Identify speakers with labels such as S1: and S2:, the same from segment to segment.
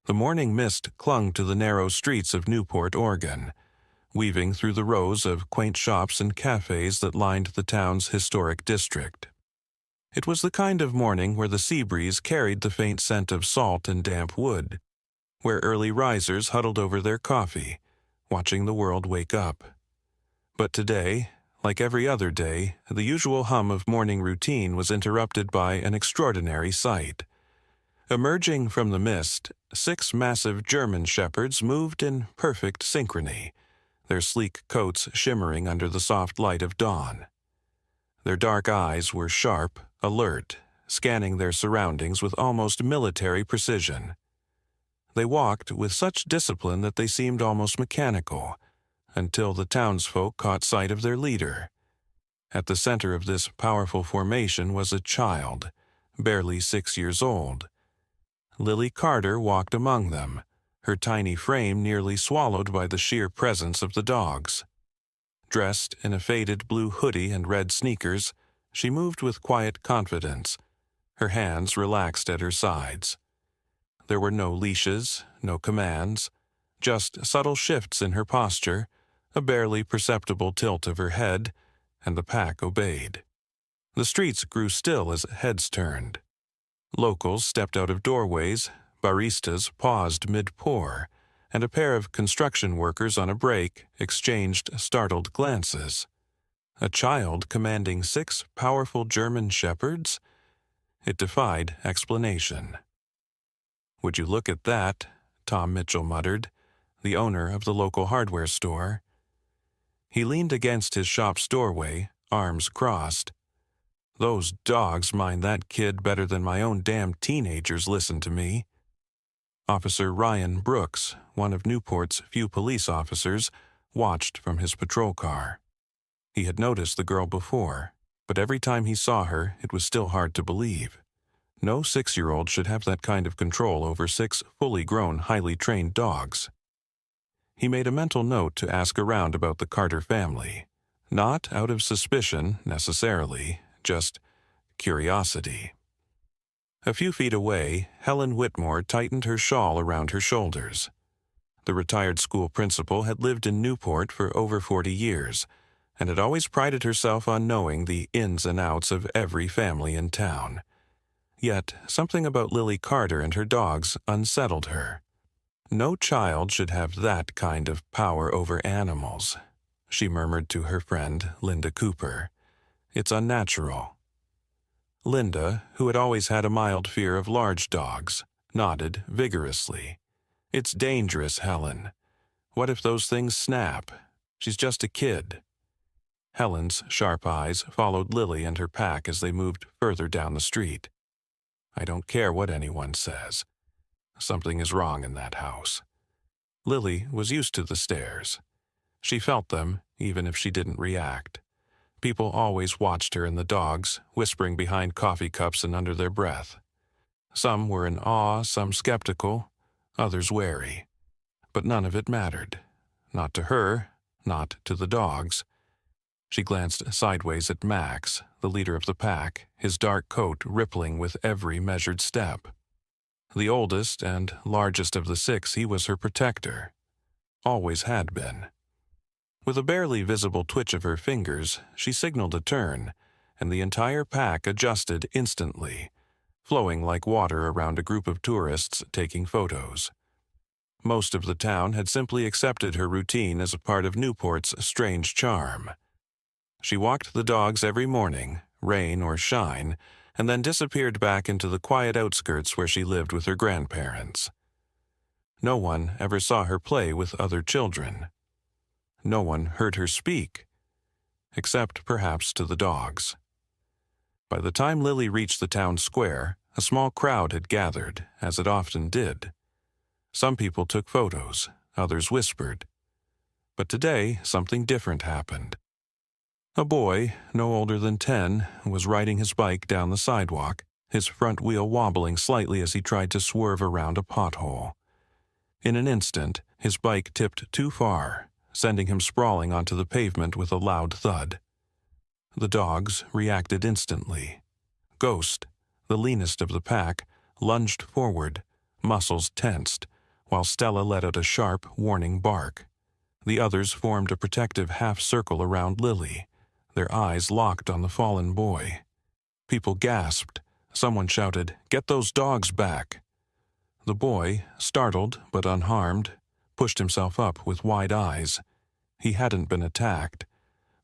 S1: The morning mist clung to the narrow streets of Newport, Oregon, weaving through the rows of quaint shops and cafes that lined the town's historic district. It was the kind of morning where the sea breeze carried the faint scent of salt and damp wood, where early risers huddled over their coffee, watching the world wake up. But today, like every other day, the usual hum of morning routine was interrupted by an extraordinary sight. Emerging from the mist, 6 massive German shepherds moved in perfect synchrony, their sleek coats shimmering under the soft light of dawn. Their dark eyes were sharp, alert, scanning their surroundings with almost military precision. They walked with such discipline that they seemed almost mechanical, until the townsfolk caught sight of their leader. At the center of this powerful formation was a child, barely 6 years old. Lily Carter walked among them, her tiny frame nearly swallowed by the sheer presence of the dogs. Dressed in a faded blue hoodie and red sneakers, she moved with quiet confidence, her hands relaxed at her sides. There were no leashes, no commands, just subtle shifts in her posture, a barely perceptible tilt of her head, and the pack obeyed. The streets grew still as heads turned. Locals stepped out of doorways, baristas paused mid-pour, and a pair of construction workers on a break exchanged startled glances. A child commanding 6 powerful German shepherds? It defied explanation. "Would you look at that?" Tom Mitchell muttered, the owner of the local hardware store. He leaned against his shop's doorway, arms crossed. "Those dogs mind that kid better than my own damn teenagers listen to me." Officer Ryan Brooks, one of Newport's few police officers, watched from his patrol car. He had noticed the girl before, but every time he saw her, it was still hard to believe. No 6-year-old should have that kind of control over 6 fully grown, highly trained dogs. He made a mental note to ask around about the Carter family, not out of suspicion, necessarily, just curiosity. A few feet away, Helen Whitmore tightened her shawl around her shoulders. The retired school principal had lived in Newport for over 40 years, and had always prided herself on knowing the ins and outs of every family in town. Yet, something about Lily Carter and her dogs unsettled her. No child should have that kind of power over animals, she murmured to her friend, Linda Cooper. It's unnatural. Linda, who had always had a mild fear of large dogs, nodded vigorously. It's dangerous, Helen. What if those things snap? She's just a kid. Helen's sharp eyes followed Lily and her pack as they moved further down the street. I don't care what anyone says. Something is wrong in that house. Lily was used to the stares. She felt them, even if she didn't react. People always watched her and the dogs, whispering behind coffee cups and under their breath. Some were in awe, some skeptical, others wary. But none of it mattered. Not to her, not to the dogs. She glanced sideways at Max, the leader of the pack, his dark coat rippling with every measured step. The oldest and largest of the 6, he was her protector. Always had been. With a barely visible twitch of her fingers, she signaled a turn, and the entire pack adjusted instantly, flowing like water around a group of tourists taking photos. Most of the town had simply accepted her routine as a part of Newport's strange charm. She walked the dogs every morning, rain or shine, and then disappeared back into the quiet outskirts where she lived with her grandparents. No one ever saw her play with other children. No one heard her speak, except perhaps to the dogs. By the time Lily reached the town square, a small crowd had gathered, as it often did. Some people took photos, others whispered. But today, something different happened. A boy, no older than 10, was riding his bike down the sidewalk, his front wheel wobbling slightly as he tried to swerve around a pothole. In an instant, his bike tipped too far, sending him sprawling onto the pavement with a loud thud. The dogs reacted instantly. Ghost, the leanest of the pack, lunged forward, muscles tensed, while Stella let out a sharp, warning bark. The others formed a protective half-circle around Lily, their eyes locked on the fallen boy. People gasped. Someone shouted, "Get those dogs back!" The boy, startled but unharmed, pushed himself up with wide eyes. He hadn't been attacked,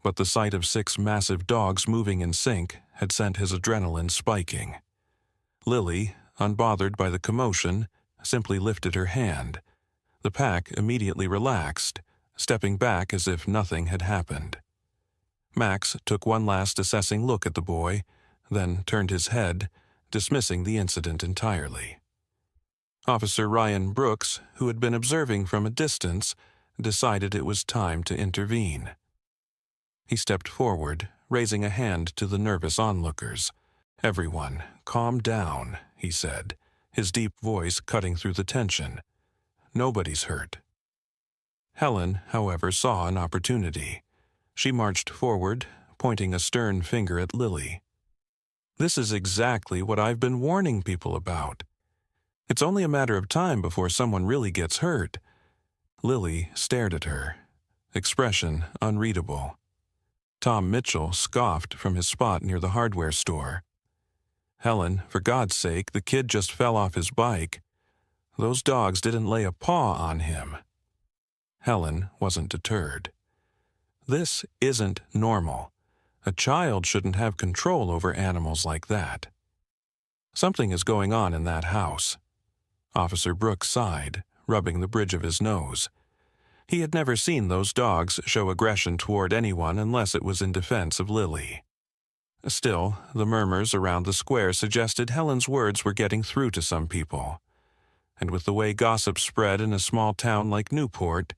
S1: but the sight of 6 massive dogs moving in sync had sent his adrenaline spiking. Lily, unbothered by the commotion, simply lifted her hand. The pack immediately relaxed, stepping back as if nothing had happened. Max took one last assessing look at the boy, then turned his head, dismissing the incident entirely. Officer Ryan Brooks, who had been observing from a distance, decided it was time to intervene. He stepped forward, raising a hand to the nervous onlookers. "Everyone, calm down," he said, his deep voice cutting through the tension. "Nobody's hurt." Helen, however, saw an opportunity. She marched forward, pointing a stern finger at Lily. "This is exactly what I've been warning people about. It's only a matter of time before someone really gets hurt." Lily stared at her, expression unreadable. Tom Mitchell scoffed from his spot near the hardware store. "Helen, for God's sake, the kid just fell off his bike. Those dogs didn't lay a paw on him." Helen wasn't deterred. "This isn't normal. A child shouldn't have control over animals like that. Something is going on in that house." Officer Brooks sighed, rubbing the bridge of his nose. He had never seen those dogs show aggression toward anyone unless it was in defense of Lily. Still, the murmurs around the square suggested Helen's words were getting through to some people. And with the way gossip spread in a small town like Newport,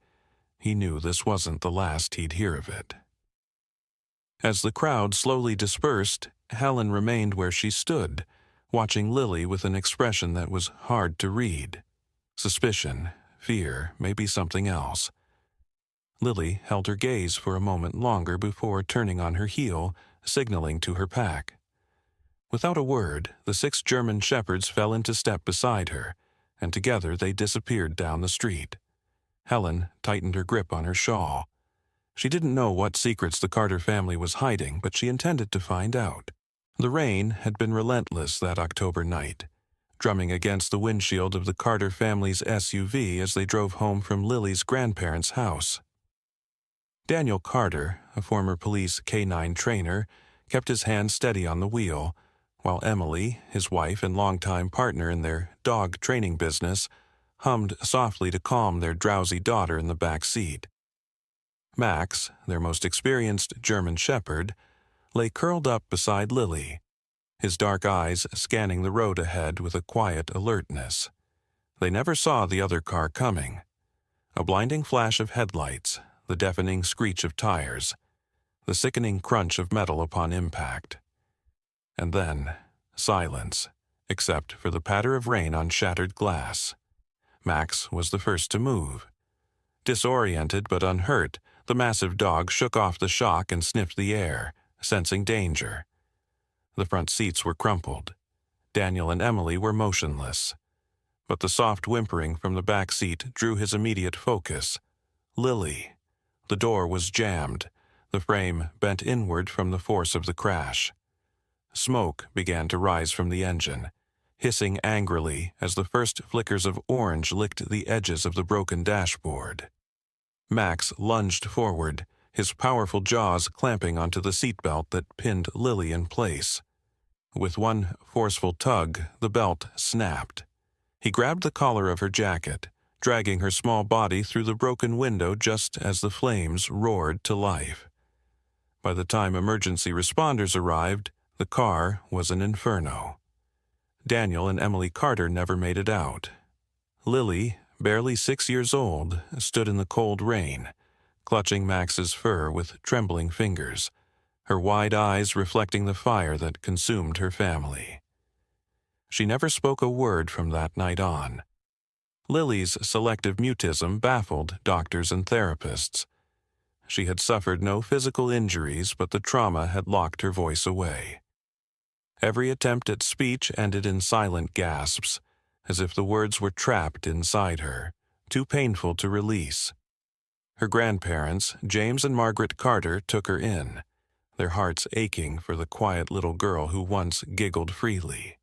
S1: he knew this wasn't the last he'd hear of it. As the crowd slowly dispersed, Helen remained where she stood, watching Lily with an expression that was hard to read. Suspicion, fear, maybe something else. Lily held her gaze for a moment longer before turning on her heel, signaling to her pack. Without a word, the 6 German shepherds fell into step beside her, and together they disappeared down the street. Helen tightened her grip on her shawl. She didn't know what secrets the Carter family was hiding, but she intended to find out. The rain had been relentless that October night, drumming against the windshield of the Carter family's SUV as they drove home from Lily's grandparents' house. Daniel Carter, a former police K-9 trainer, kept his hand steady on the wheel, while Emily, his wife and longtime partner in their dog training business, hummed softly to calm their drowsy daughter in the back seat. Max, their most experienced German shepherd, lay curled up beside Lily, his dark eyes scanning the road ahead with a quiet alertness. They never saw the other car coming. A blinding flash of headlights, the deafening screech of tires, the sickening crunch of metal upon impact. And then, silence, except for the patter of rain on shattered glass. Max was the first to move. Disoriented but unhurt, the massive dog shook off the shock and sniffed the air, sensing danger. The front seats were crumpled. Daniel and Emily were motionless. But the soft whimpering from the back seat drew his immediate focus. Lily. The door was jammed, the frame bent inward from the force of the crash. Smoke began to rise from the engine, hissing angrily as the first flickers of orange licked the edges of the broken dashboard. Max lunged forward, his powerful jaws clamping onto the seatbelt that pinned Lily in place. With one forceful tug, the belt snapped. He grabbed the collar of her jacket, dragging her small body through the broken window just as the flames roared to life. By the time emergency responders arrived, the car was an inferno. Daniel and Emily Carter never made it out. Lily, barely 6 years old, stood in the cold rain, clutching Max's fur with trembling fingers, her wide eyes reflecting the fire that consumed her family. She never spoke a word from that night on. Lily's selective mutism baffled doctors and therapists. She had suffered no physical injuries, but the trauma had locked her voice away. Every attempt at speech ended in silent gasps, as if the words were trapped inside her, too painful to release. Her grandparents, James and Margaret Carter, took her in, their hearts aching for the quiet little girl who once giggled freely.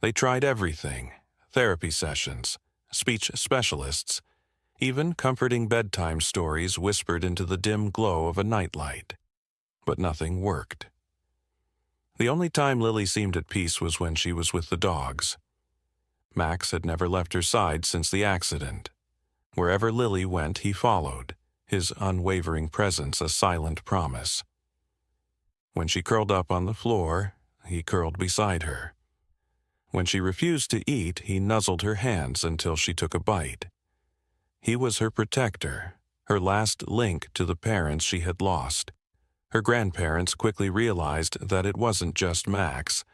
S1: They tried everything: therapy sessions, speech specialists, even comforting bedtime stories whispered into the dim glow of a nightlight. But nothing worked. The only time Lily seemed at peace was when she was with the dogs. Max had never left her side since the accident. Wherever Lily went, he followed, his unwavering presence a silent promise. When she curled up on the floor, he curled beside her. When she refused to eat, he nuzzled her hands until she took a bite. He was her protector, her last link to the parents she had lost. Her grandparents quickly realized that it wasn't just Max.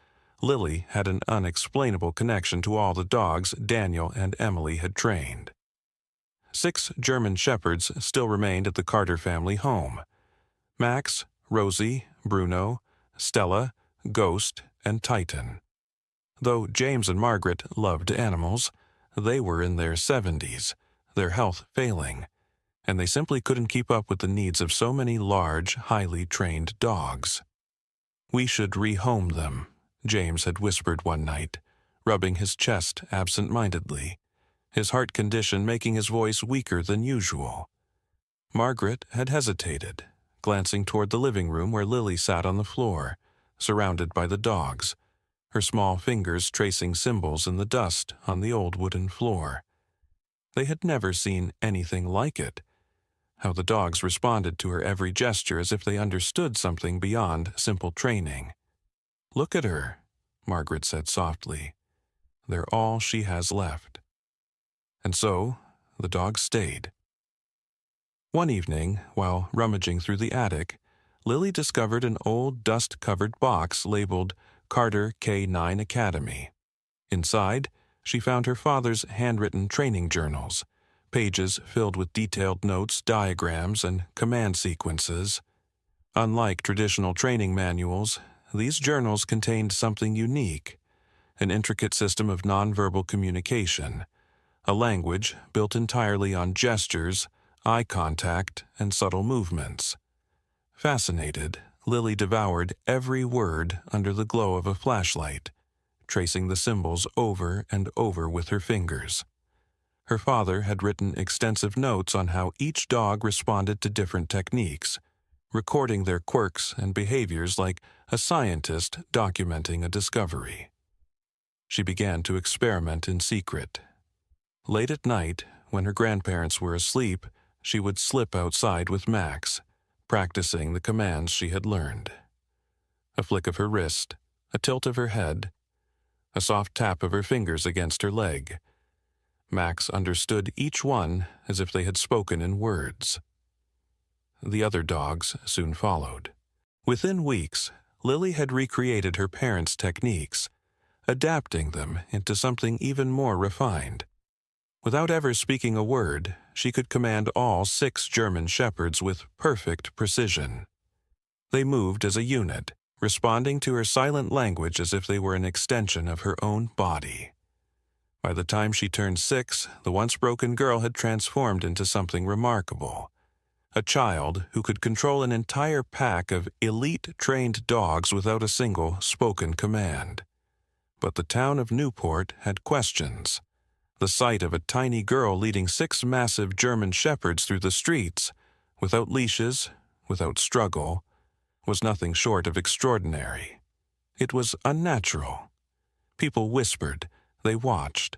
S1: Lily had an unexplainable connection to all the dogs Daniel and Emily had trained. 6 German Shepherds still remained at the Carter family home: Max, Rosie, Bruno, Stella, Ghost, and Titan. Though James and Margaret loved animals, they were in their 70s, their health failing, and they simply couldn't keep up with the needs of so many large, highly trained dogs. "We should rehome them," James had whispered one night, rubbing his chest absent-mindedly, his heart condition making his voice weaker than usual. Margaret had hesitated, glancing toward the living room where Lily sat on the floor, surrounded by the dogs, her small fingers tracing symbols in the dust on the old wooden floor. They had never seen anything like it. How the dogs responded to her every gesture as if they understood something beyond simple training. "Look at her," Margaret said softly. "They're all she has left." And so, the dogs stayed. One evening, while rummaging through the attic, Lily discovered an old dust-covered box labeled Carter K9 Academy. Inside, she found her father's handwritten training journals, pages filled with detailed notes, diagrams, and command sequences. Unlike traditional training manuals, these journals contained something unique: an intricate system of nonverbal communication, a language built entirely on gestures, eye contact, and subtle movements. Fascinated, Lily devoured every word under the glow of a flashlight, tracing the symbols over and over with her fingers. Her father had written extensive notes on how each dog responded to different techniques, recording their quirks and behaviors like a scientist documenting a discovery. She began to experiment in secret. Late at night, when her grandparents were asleep, she would slip outside with Max, practicing the commands she had learned. A flick of her wrist, a tilt of her head, a soft tap of her fingers against her leg. Max understood each one as if they had spoken in words. The other dogs soon followed. Within weeks, Lily had recreated her parents' techniques, adapting them into something even more refined. Without ever speaking a word, she could command all 6 German Shepherds with perfect precision. They moved as a unit, responding to her silent language as if they were an extension of her own body. By the time she turned 6, the once broken girl had transformed into something remarkable: a child who could control an entire pack of elite-trained dogs without a single spoken command. But the town of Newport had questions. The sight of a tiny girl leading 6 massive German Shepherds through the streets, without leashes, without struggle, was nothing short of extraordinary. It was unnatural. People whispered, they watched.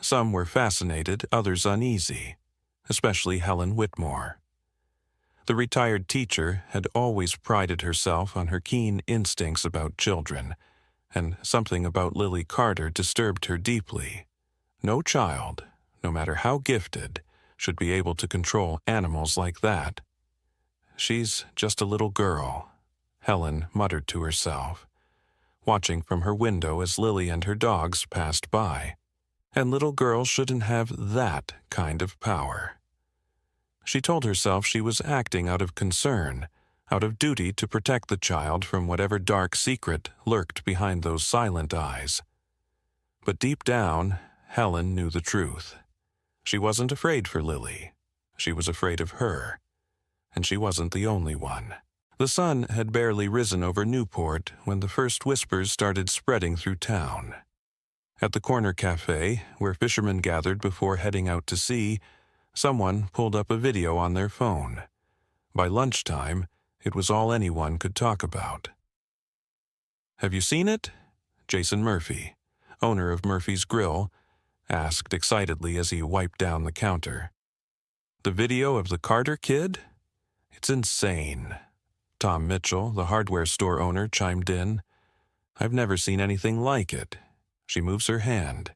S1: Some were fascinated, others uneasy, especially Helen Whitmore. The retired teacher had always prided herself on her keen instincts about children, and something about Lily Carter disturbed her deeply. No child, no matter how gifted, should be able to control animals like that. "She's just a little girl," Helen muttered to herself, watching from her window as Lily and her dogs passed by. And little girls shouldn't have that kind of power. She told herself she was acting out of concern, out of duty to protect the child from whatever dark secret lurked behind those silent eyes. But deep down, Helen knew the truth. She wasn't afraid for Lily. She was afraid of her. And she wasn't the only one. The sun had barely risen over Newport when the first whispers started spreading through town. At the corner cafe, where fishermen gathered before heading out to sea, someone pulled up a video on their phone. By lunchtime, it was all anyone could talk about. "Have you seen it?" Jason Murphy, owner of Murphy's Grill, asked excitedly as he wiped down the counter. "The video of the Carter kid? It's insane." Tom Mitchell, the hardware store owner, chimed in. "I've never seen anything like it." She moves her hand,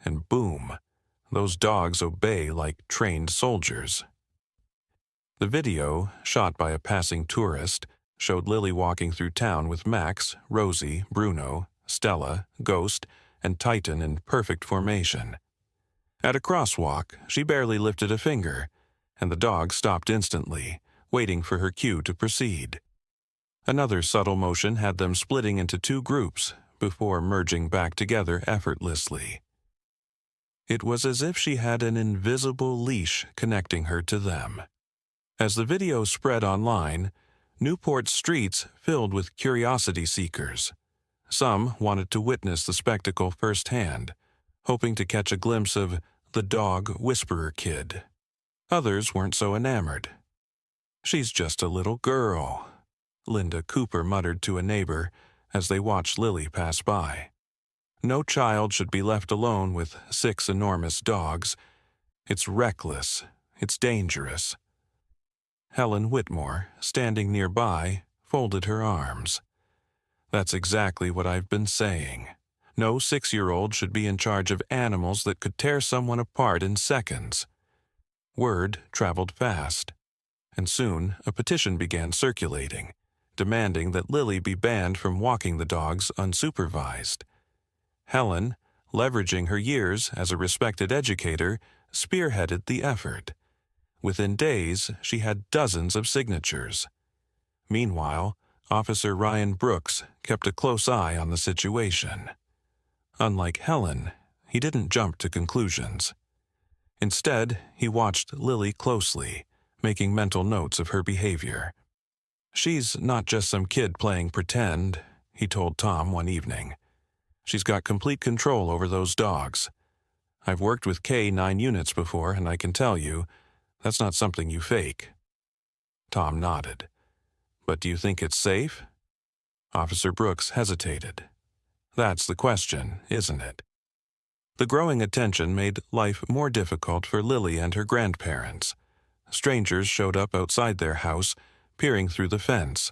S1: and boom, those dogs obey like trained soldiers. The video, shot by a passing tourist, showed Lily walking through town with Max, Rosie, Bruno, Stella, Ghost, and Titan in perfect formation. At a crosswalk, she barely lifted a finger, and the dog stopped instantly, waiting for her cue to proceed. Another subtle motion had them splitting into two groups before merging back together effortlessly. It was as if she had an invisible leash connecting her to them. As the video spread online, Newport's streets filled with curiosity seekers. Some wanted to witness the spectacle firsthand, hoping to catch a glimpse of the dog whisperer kid. Others weren't so enamored. "She's just a little girl," Linda Cooper muttered to a neighbor as they watched Lily pass by. "No child should be left alone with 6 enormous dogs. It's reckless. It's dangerous." Helen Whitmore, standing nearby, folded her arms. "That's exactly what I've been saying. No 6-year-old should be in charge of animals that could tear someone apart in seconds." Word traveled fast, and soon a petition began circulating, demanding that Lily be banned from walking the dogs unsupervised. Helen, leveraging her years as a respected educator, spearheaded the effort. Within days, she had dozens of signatures. Meanwhile, Officer Ryan Brooks kept a close eye on the situation. Unlike Helen, he didn't jump to conclusions. Instead, he watched Lily closely, making mental notes of her behavior. "She's not just some kid playing pretend," he told Tom one evening. "She's got complete control over those dogs. I've worked with K-9 units before, and I can tell you, that's not something you fake." Tom nodded. "But do you think it's safe?" Officer Brooks hesitated. "That's the question, isn't it?" The growing attention made life more difficult for Lily and her grandparents. Strangers showed up outside their house, peering through the fence.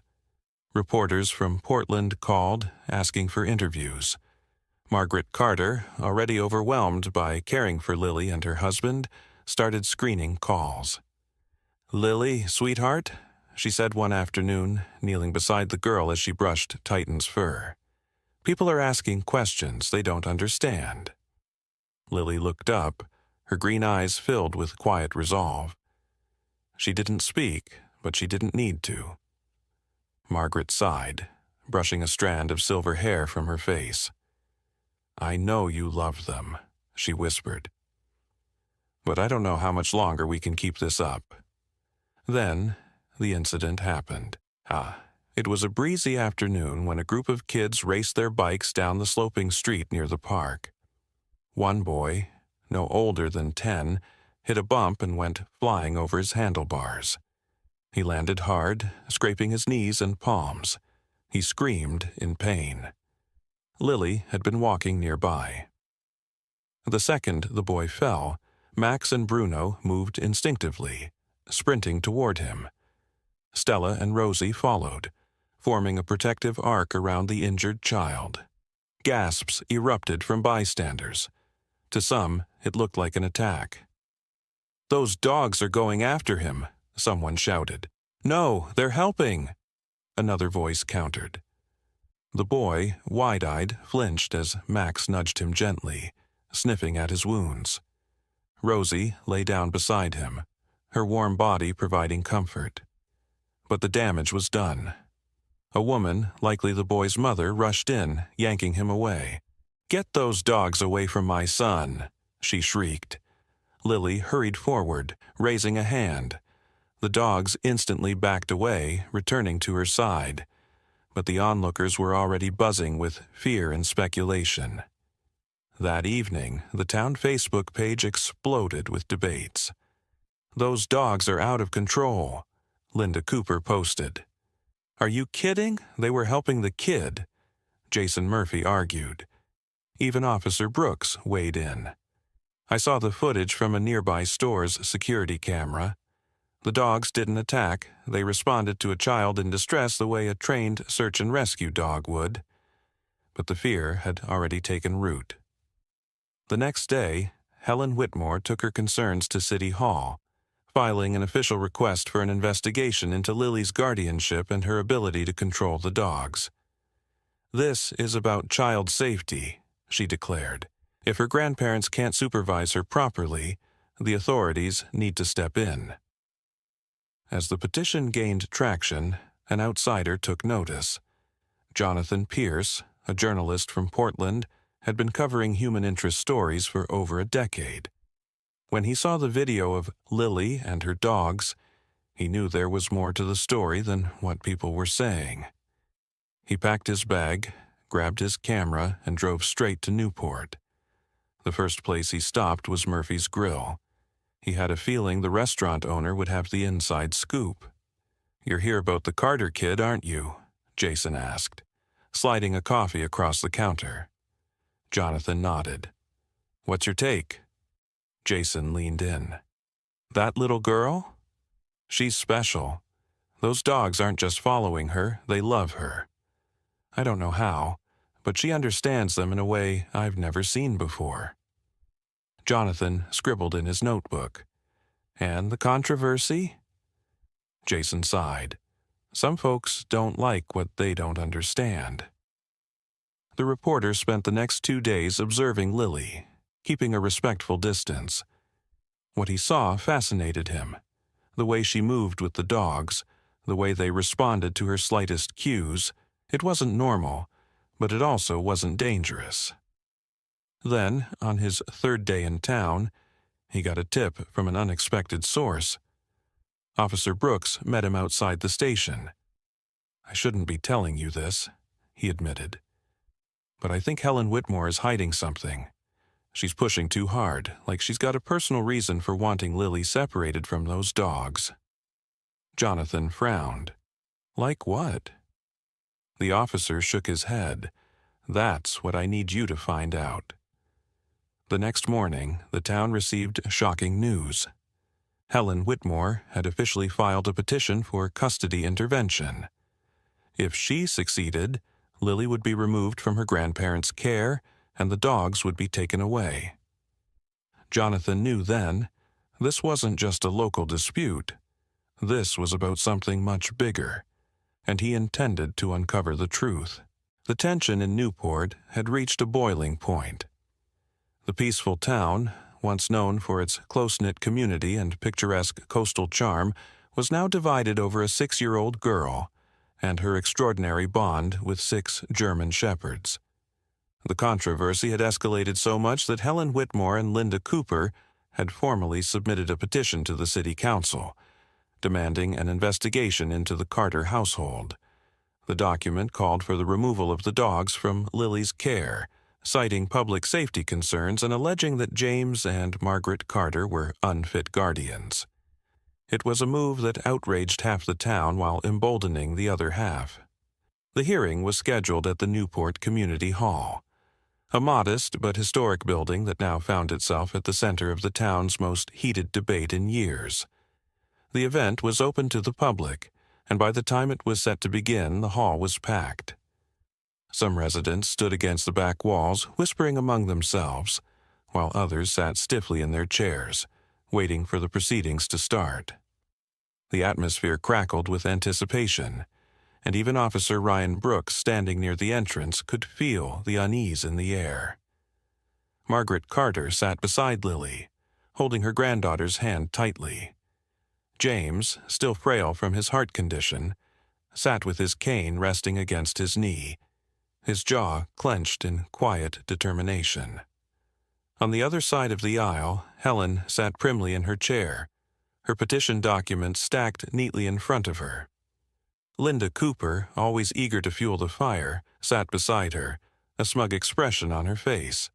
S1: Reporters from Portland called, asking for interviews. Margaret Carter, already overwhelmed by caring for Lily and her husband, started screening calls. "Lily, sweetheart," she said one afternoon, kneeling beside the girl as she brushed Titan's fur. "People are asking questions they don't understand." Lily looked up, her green eyes filled with quiet resolve. She didn't speak, but she didn't need to. Margaret sighed, brushing a strand of silver hair from her face. "I know you love them," she whispered. "But I don't know how much longer we can keep this up." Then, the incident happened. It was a breezy afternoon when a group of kids raced their bikes down the sloping street near the park. One boy, no older than 10, hit a bump and went flying over his handlebars. He landed hard, scraping his knees and palms. He screamed in pain. Lily had been walking nearby. The second the boy fell, Max and Bruno moved instinctively, sprinting toward him. Stella and Rosie followed, forming a protective arc around the injured child. Gasps erupted from bystanders. To some, it looked like an attack. "Those dogs are going after him," someone shouted. "No, they're helping," another voice countered. The boy, wide-eyed, flinched as Max nudged him gently, sniffing at his wounds. Rosie lay down beside him, her warm body providing comfort. But the damage was done. A woman, likely the boy's mother, rushed in, yanking him away. "Get those dogs away from my son," she shrieked. Lily hurried forward, raising a hand. The dogs instantly backed away, returning to her side. But the onlookers were already buzzing with fear and speculation. That evening, the town Facebook page exploded with debates. "Those dogs are out of control," Linda Cooper posted. "Are you kidding? They were helping the kid," Jason Murphy argued. Even Officer Brooks weighed in. "I saw the footage from a nearby store's security camera. The dogs didn't attack. They responded to a child in distress the way a trained search and rescue dog would." But the fear had already taken root. The next day, Helen Whitmore took her concerns to City Hall, filing an official request for an investigation into Lily's guardianship and her ability to control the dogs. "This is about child safety," she declared. "If her grandparents can't supervise her properly, the authorities need to step in." As the petition gained traction, an outsider took notice. Jonathan Pierce, a journalist from Portland, had been covering human interest stories for over a decade. When he saw the video of Lily and her dogs, he knew there was more to the story than what people were saying. He packed his bag, grabbed his camera, and drove straight to Newport. The first place he stopped was Murphy's Grill. He had a feeling the restaurant owner would have the inside scoop. "You're here about the Carter kid, aren't you?" Jason asked, sliding a coffee across the counter. Jonathan nodded. "What's your take?" Jason leaned in. "That little girl? She's special. Those dogs aren't just following her, they love her. I don't know how, but she understands them in a way I've never seen before." Jonathan scribbled in his notebook. "And the controversy?" Jason sighed. "Some folks don't like what they don't understand." The reporter spent the next 2 days observing Lily, keeping a respectful distance. What he saw fascinated him. The way she moved with the dogs, the way they responded to her slightest cues. It wasn't normal, but it also wasn't dangerous. Then, on his 3rd day in town, he got a tip from an unexpected source. Officer Brooks met him outside the station. "I shouldn't be telling you this," he admitted. "But I think Helen Whitmore is hiding something. She's pushing too hard, like she's got a personal reason for wanting Lily separated from those dogs." Jonathan frowned. "Like what?" The officer shook his head. "That's what I need you to find out." The next morning, the town received shocking news. Helen Whitmore had officially filed a petition for custody intervention. If she succeeded, Lily would be removed from her grandparents' care, and the dogs would be taken away. Jonathan knew then, this wasn't just a local dispute. This was about something much bigger, and he intended to uncover the truth. The tension in Newport had reached a boiling point. The peaceful town, once known for its close-knit community and picturesque coastal charm, was now divided over a 6-year-old girl and her extraordinary bond with 6 German shepherds. The controversy had escalated so much that Helen Whitmore and Linda Cooper had formally submitted a petition to the city council, demanding an investigation into the Carter household. The document called for the removal of the dogs from Lily's care, citing public safety concerns and alleging that James and Margaret Carter were unfit guardians. It was a move that outraged half the town while emboldening the other half. The hearing was scheduled at the Newport Community Hall, a modest but historic building that now found itself at the center of the town's most heated debate in years. The event was open to the public, and by the time it was set to begin, the hall was packed. Some residents stood against the back walls, whispering among themselves, while others sat stiffly in their chairs, waiting for the proceedings to start. The atmosphere crackled with anticipation, and even Officer Ryan Brooks, standing near the entrance, could feel the unease in the air. Margaret Carter sat beside Lily, holding her granddaughter's hand tightly. James, still frail from his heart condition, sat with his cane resting against his knee, his jaw clenched in quiet determination. On the other side of the aisle, Helen sat primly in her chair, her petition documents stacked neatly in front of her. Linda Cooper, always eager to fuel the fire, sat beside her, a smug expression on her face.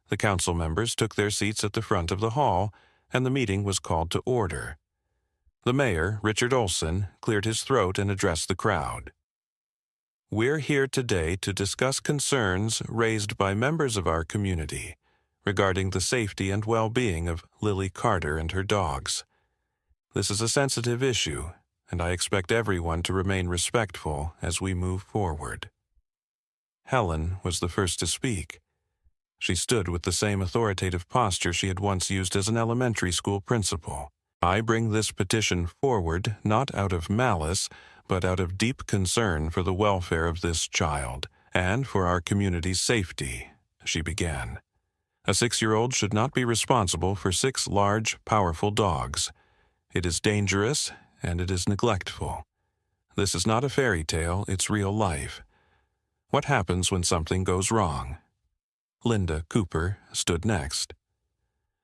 S1: The council members took their seats at the front of the hall, and the meeting was called to order. The mayor, Richard Olson, cleared his throat and addressed the crowd. We're here today to discuss concerns raised by members of our community regarding the safety and well-being of Lily Carter and her dogs. This is a sensitive issue, and I expect everyone to remain respectful as we move forward. Helen was the first to speak. She stood with the same authoritative posture she had once used as an elementary school principal. I bring this petition forward not out of malice, but out of deep concern for the welfare of this child and for our community's safety, she began. A 6-year-old should not be responsible for 6 large, powerful dogs. It is dangerous, and it is neglectful. This is not a fairy tale, it's real life. What happens when something goes wrong? Linda Cooper stood next.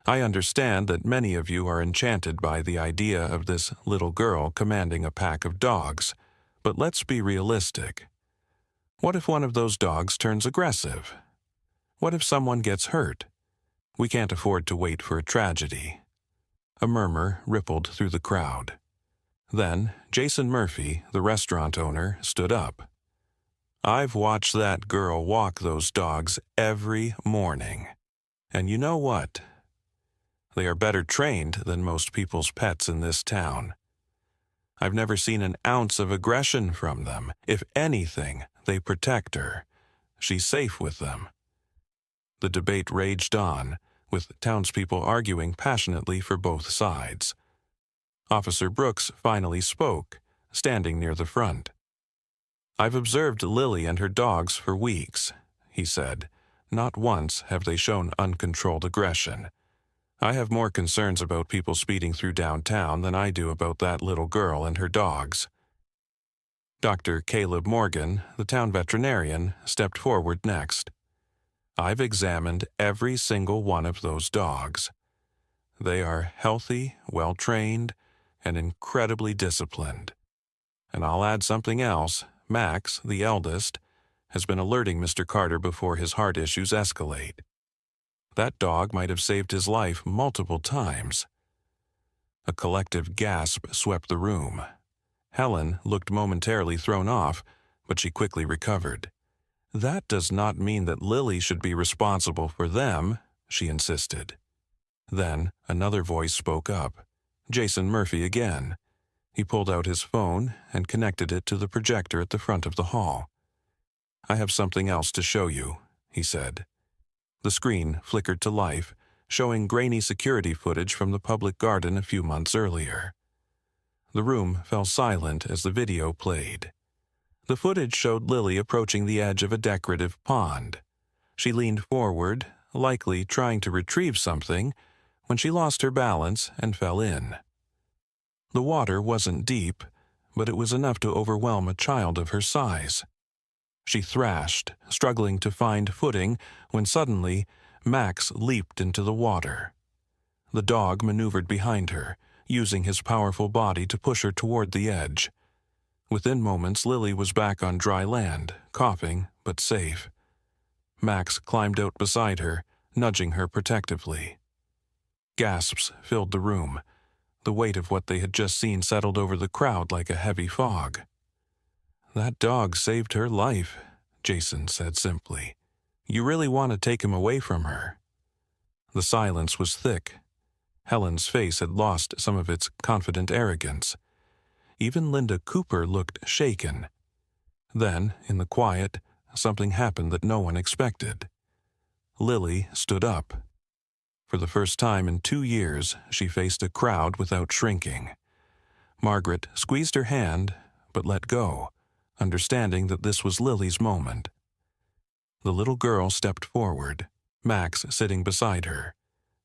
S1: I understand that many of you are enchanted by the idea of this little girl commanding a pack of dogs, but let's be realistic. What if one of those dogs turns aggressive? What if someone gets hurt? We can't afford to wait for a tragedy. A murmur rippled through the crowd. Then Jason Murphy, the restaurant owner, stood up. I've watched that girl walk those dogs every morning. And you know what? They are better trained than most people's pets in this town. I've never seen an ounce of aggression from them. If anything, they protect her. She's safe with them. The debate raged on, with townspeople arguing passionately for both sides. Officer Brooks finally spoke, standing near the front. I've observed Lily and her dogs for weeks, he said. Not once have they shown uncontrolled aggression. I have more concerns about people speeding through downtown than I do about that little girl and her dogs. Dr. Caleb Morgan, the town veterinarian, stepped forward next. I've examined every single one of those dogs. They are healthy, well-trained, and incredibly disciplined. And I'll add something else. Max, the eldest, has been alerting Mr. Carter before his heart issues escalate. That dog might have saved his life multiple times. A collective gasp swept the room. Helen looked momentarily thrown off, but she quickly recovered. That does not mean that Lily should be responsible for them, she insisted. Then another voice spoke up. Jason Murphy again. He pulled out his phone and connected it to the projector at the front of the hall. I have something else to show you, he said. The screen flickered to life, showing grainy security footage from the public garden a few months earlier. The room fell silent as the video played. The footage showed Lily approaching the edge of a decorative pond. She leaned forward, likely trying to retrieve something, when she lost her balance and fell in. The water wasn't deep, but it was enough to overwhelm a child of her size. She thrashed, struggling to find footing, when suddenly Max leaped into the water. The dog maneuvered behind her, using his powerful body to push her toward the edge. Within moments, Lily was back on dry land, coughing, but safe. Max climbed out beside her, nudging her protectively. Gasps filled the room. The weight of what they had just seen settled over the crowd like a heavy fog. That dog saved her life, Jason said simply. You really want to take him away from her? The silence was thick. Helen's face had lost some of its confident arrogance. Even Linda Cooper looked shaken. Then, in the quiet, something happened that no one expected. Lily stood up. For the first time in 2 years, she faced a crowd without shrinking. Margaret squeezed her hand, but let go, understanding that this was Lily's moment. The little girl stepped forward, Max sitting beside her.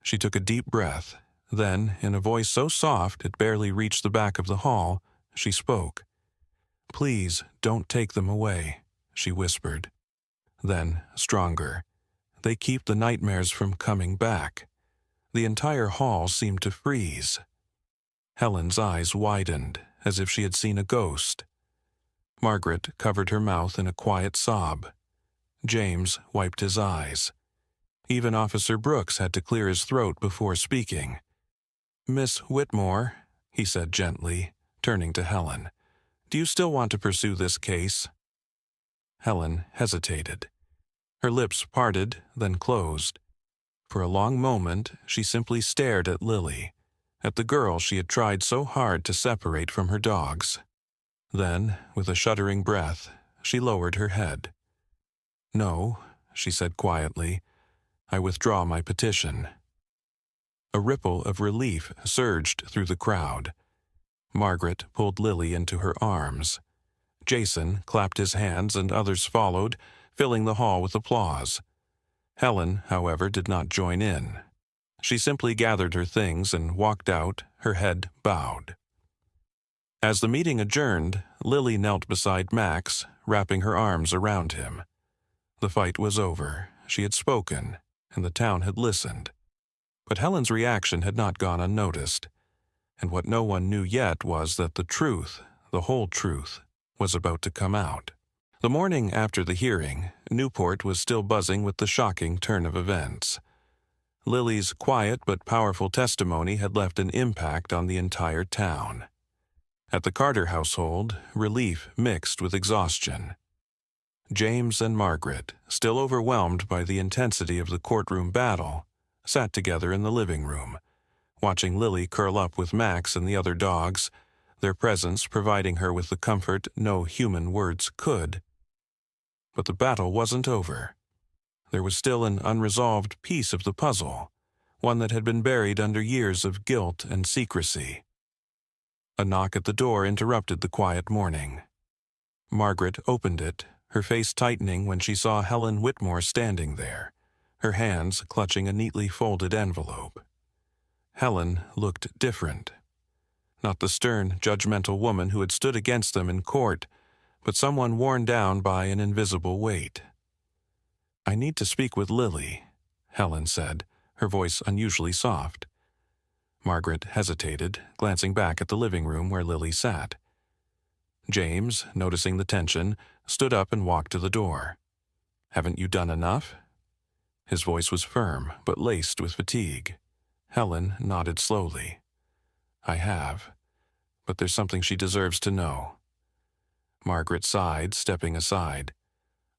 S1: She took a deep breath. Then, in a voice so soft it barely reached the back of the hall, she spoke. Please don't take them away, she whispered. Then, stronger. They keep the nightmares from coming back. The entire hall seemed to freeze. Helen's eyes widened, as if she had seen a ghost. Margaret covered her mouth in a quiet sob. James wiped his eyes. Even Officer Brooks had to clear his throat before speaking. "Miss Whitmore," he said gently, turning to Helen, "do you still want to pursue this case?" Helen hesitated. Her lips parted, then closed. For a long moment, she simply stared at Lily, at the girl she had tried so hard to separate from her dogs. Then, with a shuddering breath, she lowered her head. "No," she said quietly, "I withdraw my petition." A ripple of relief surged through the crowd. Margaret pulled Lily into her arms. Jason clapped his hands and others followed, filling the hall with applause. Helen, however, did not join in. She simply gathered her things and walked out, her head bowed. As the meeting adjourned, Lily knelt beside Max, wrapping her arms around him. The fight was over. She had spoken, and the town had listened. But Helen's reaction had not gone unnoticed, and what no one knew yet was that the truth, the whole truth, was about to come out. The morning after the hearing, Newport was still buzzing with the shocking turn of events. Lily's quiet but powerful testimony had left an impact on the entire town. At the Carter household, relief mixed with exhaustion. James and Margaret, still overwhelmed by the intensity of the courtroom battle, sat together in the living room, watching Lily curl up with Max and the other dogs, their presence providing her with the comfort no human words could. But the battle wasn't over. There was still an unresolved piece of the puzzle, one that had been buried under years of guilt and secrecy. A knock at the door interrupted the quiet morning. Margaret opened it, her face tightening when she saw Helen Whitmore standing there, her hands clutching a neatly folded envelope. Helen looked different. Not the stern, judgmental woman who had stood against them in court, but someone worn down by an invisible weight. "I need to speak with Lily," Helen said, her voice unusually soft. Margaret hesitated, glancing back at the living room where Lily sat. James, noticing the tension, stood up and walked to the door. "Haven't you done enough?" His voice was firm, but laced with fatigue. Helen nodded slowly. "I have, but there's something she deserves to know." Margaret sighed, stepping aside.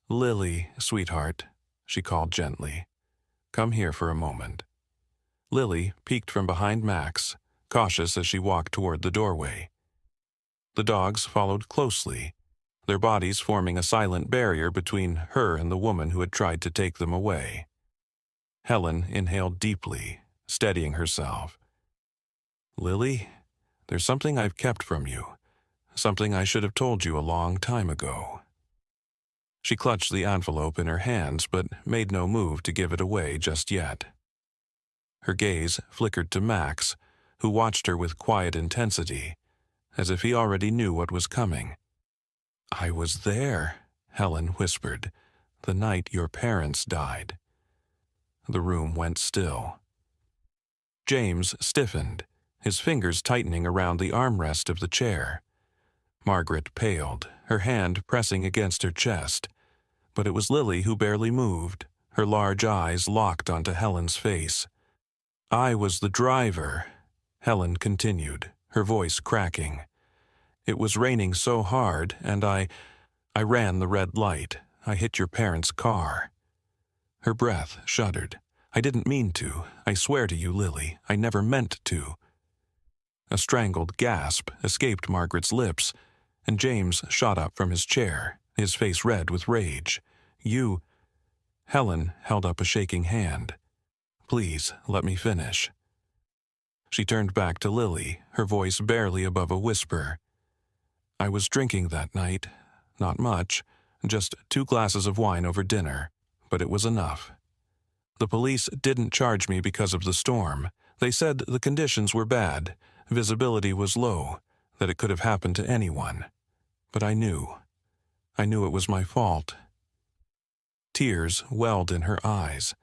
S1: "Lily, sweetheart," she called gently. "Come here for a moment." Lily peeked from behind Max, cautious as she walked toward the doorway. The dogs followed closely, their bodies forming a silent barrier between her and the woman who had tried to take them away. Helen inhaled deeply, steadying herself. "Lily, there's something I've kept from you, something I should have told you a long time ago." She clutched the envelope in her hands but made no move to give it away just yet. Her gaze flickered to Max, who watched her with quiet intensity, as if he already knew what was coming. "I was there," Helen whispered, "the night your parents died." The room went still. James stiffened, his fingers tightening around the armrest of the chair. Margaret paled, her hand pressing against her chest, but it was Lily who barely moved, her large eyes locked onto Helen's face. "I was the driver," Helen continued, her voice cracking. "It was raining so hard, and I ran the red light. I hit your parents' car." Her breath shuddered. "I didn't mean to. I swear to you, Lily, I never meant to." A strangled gasp escaped Margaret's lips, and James shot up from his chair, his face red with rage. "You—" Helen held up a shaking hand. "Please, let me finish." She turned back to Lily, her voice barely above a whisper. "I was drinking that night. Not much, just 2 glasses of wine over dinner, but it was enough. The police didn't charge me because of the storm. They said the conditions were bad, visibility was low, that it could have happened to anyone. But I knew. I knew it was my fault." Tears welled in her eyes.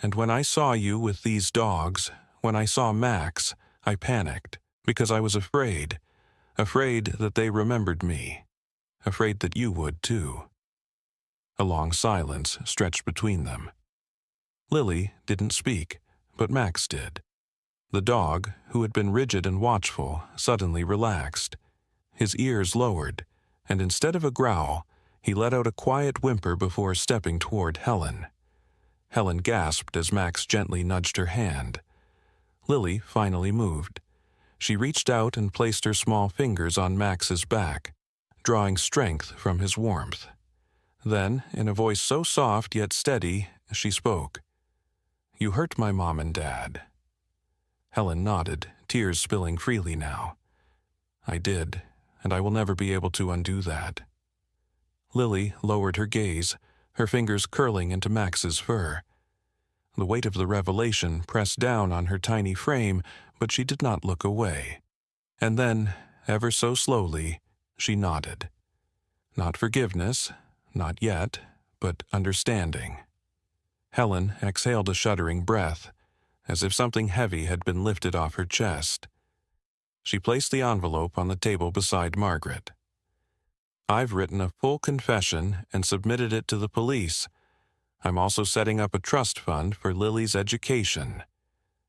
S1: "And when I saw you with these dogs, when I saw Max, I panicked, because I was afraid that they remembered me, afraid that you would too." A long silence stretched between them. Lily didn't speak, but Max did. The dog, who had been rigid and watchful, suddenly relaxed. His ears lowered, and instead of a growl, he let out a quiet whimper before stepping toward Helen. Helen gasped as Max gently nudged her hand. Lily finally moved. She reached out and placed her small fingers on Max's back, drawing strength from his warmth. Then, in a voice so soft yet steady, she spoke. "You hurt my mom and dad." Helen nodded, tears spilling freely now. "I did, and I will never be able to undo that." Lily lowered her gaze, her fingers curling into Max's fur. The weight of the revelation pressed down on her tiny frame, but she did not look away. And then, ever so slowly, she nodded. Not forgiveness, not yet, but understanding. Helen exhaled a shuddering breath, as if something heavy had been lifted off her chest. She placed the envelope on the table beside Margaret. "I've written a full confession and submitted it to the police. I'm also setting up a trust fund for Lily's education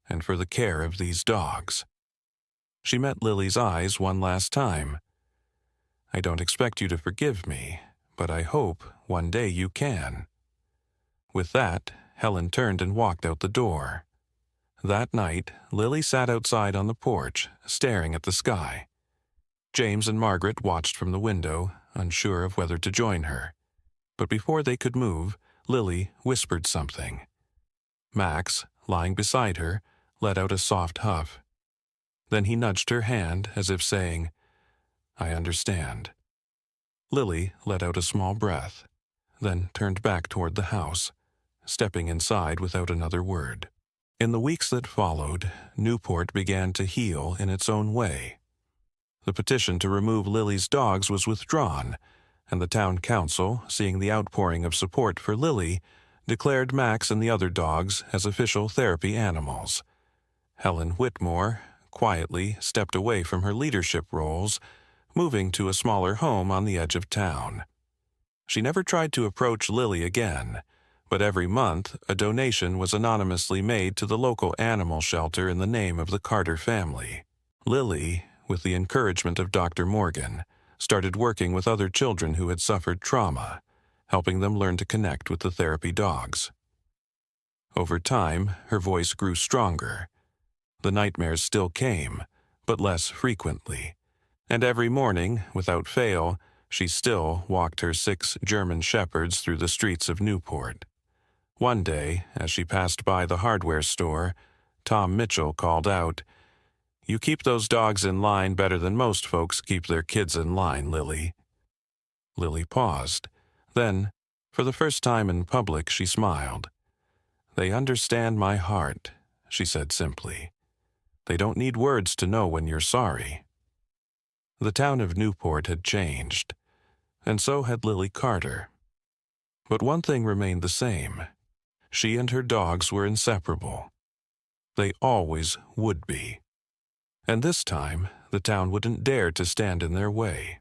S1: and for the care of these dogs." She met Lily's eyes one last time. "I don't expect you to forgive me, but I hope one day you can." With that, Helen turned and walked out the door. That night, Lily sat outside on the porch, staring at the sky. James and Margaret watched from the window, unsure of whether to join her. But before they could move, Lily whispered something. Max, lying beside her, let out a soft huff. Then he nudged her hand as if saying, "I understand." Lily let out a small breath, then turned back toward the house, stepping inside without another word. In the weeks that followed, Newport began to heal in its own way. The petition to remove Lily's dogs was withdrawn, and the town council, seeing the outpouring of support for Lily, declared Max and the other dogs as official therapy animals. Helen Whitmore quietly stepped away from her leadership roles, moving to a smaller home on the edge of town. She never tried to approach Lily again, but every month a donation was anonymously made to the local animal shelter in the name of the Carter family. Lily, with the encouragement of Dr. Morgan, started working with other children who had suffered trauma, helping them learn to connect with the therapy dogs. Over time, her voice grew stronger. The nightmares still came, but less frequently, and every morning, without fail, she still walked her 6 German shepherds through the streets of Newport. One day, as she passed by the hardware store, Tom Mitchell called out, "You keep those dogs in line better than most folks keep their kids in line, Lily." Lily paused. Then, for the first time in public, she smiled. "They understand my heart," she said simply. "They don't need words to know when you're sorry." The town of Newport had changed, and so had Lily Carter. But one thing remained the same. She and her dogs were inseparable. They always would be. And this time, the town wouldn't dare to stand in their way.